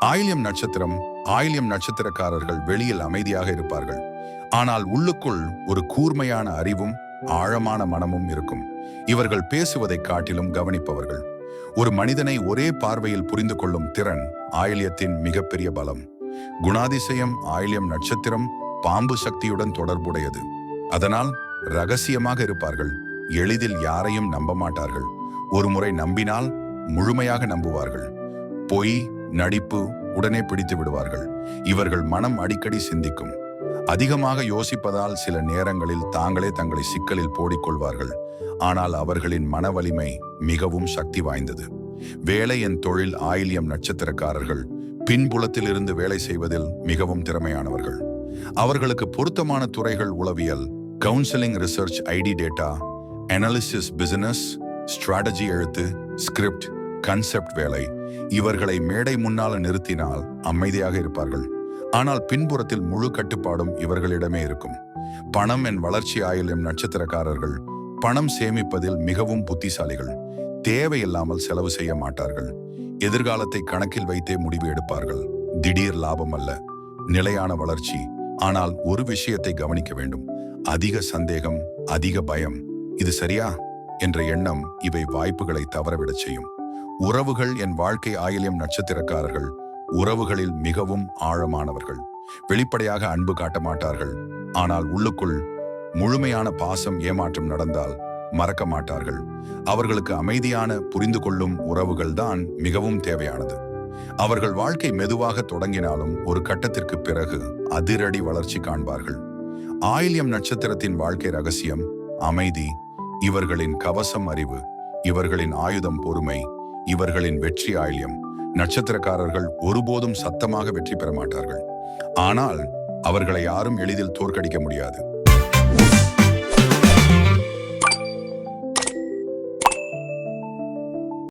ஆயில்யம் நட்சத்திரம். ஆயில்யம் நட்சத்திரக்காரர்கள் வெளியில் அமைதியாக இருப்பார்கள், ஆனால் உள்ளுக்குள் ஒரு கூர்மையான அறிவும் ஆழமான மனமும் இருக்கும். இவர்கள் பேசுவதை காட்டிலும் கவனிப்பவர்கள். ஒரு மனிதனை ஒரே பார்வையில் புரிந்து கொள்ளும் திறன் ஆயில்யத்தின் மிகப்பெரிய பலம். குணாதிசயம். ஆயில்யம் நட்சத்திரம் பாம்பு சக்தியுடன் தொடர்புடையது. அதனால் ரகசியமாக இருப்பார்கள். எளிதில் யாரையும் நம்ப மாட்டார்கள். ஒரு முறை நம்பினால் முழுமையாக நம்புவார்கள். பொய், நடிப்பு உடனே பிடித்து விடுவார்கள். இவர்கள் மனம் அடிக்கடி சிந்திக்கும். அதிகமாக யோசிப்பதால் சில நேரங்களில் தாங்களே தங்களை சிக்கலில் போடிக்கொள்வார்கள். ஆனால் அவர்களின் மன வலிமை மிகவும் சக்தி வாய்ந்தது. வேலை. என் தொழில். ஆயில்யம் நட்சத்திரக்காரர்கள் பின்புலத்தில் இருந்து வேலை செய்வதில் மிகவும் திறமையானவர்கள். அவர்களுக்கு பொருத்தமான துறைகள் உளவியல், counselling, research, IT, data analysis, business strategy, எழுத்து, ஸ்கிரிப்ட், கன்செப்ட் வேலை. இவர்களை மேடை முன்னால் நிறுத்தினால் அமைதியாக இருப்பார்கள், ஆனால் பின்புறத்தில் முழு கட்டுப்பாடும் இவர்களிடமே இருக்கும். பணம். என் வளர்ச்சி. ஆயில்யம் நட்சத்திரக்காரர்கள் பணம் சேமிப்பதில் மிகவும் புத்திசாலிகள். தேவையில்லாமல் செலவு செய்ய மாட்டார்கள். எதிர்காலத்தை கணக்கில் வைத்தே முடிவு எடுப்பார்கள். திடீர் லாபம் அல்ல, நிலையான வளர்ச்சி. ஆனால் ஒரு விஷயத்தை கவனிக்க வேண்டும். அதிக சந்தேகம், அதிக பயம், இது சரியா என்ற எண்ணம் இவை வாய்ப்புகளை தவறவிடச் செய்யும். உறவுகள். என் வாழ்க்கை. ஆயில்யம் நட்சத்திரக்காரர்கள் உறவுகளில் மிகவும் ஆழமானவர்கள். வெளிப்படையாக அன்பு காட்ட மாட்டார்கள், ஆனால் உள்ளுக்குள் முழுமையான பாசம். ஏமாற்றம் நடந்தால் மறக்க மாட்டார்கள். அவர்களுக்கு அமைதியான, புரிந்து கொள்ளும் உறவுகள் தான் மிகவும் தேவையானது. அவர்கள் வாழ்க்கை மெதுவாக தொடங்கினாலும் ஒரு கட்டத்திற்கு பிறகு அதிரடி வளர்ச்சி காண்பார்கள். ஆயில்யம் நட்சத்திரத்தின் வாழ்க்கை ரகசியம் அமைதி. இவர்களின் கவசம் அறிவு, இவர்களின் ஆயுதம் பொறுமை, இவர்களின் வெற்றி. ஆயில்யம் நட்சத்திரக்காரர்கள் ஒருபோதும் சத்தமாக வெற்றி பெற மாட்டார்கள், ஆனால் அவர்களை யாரும் எளிதில் தோற்கடிக்க முடியாது.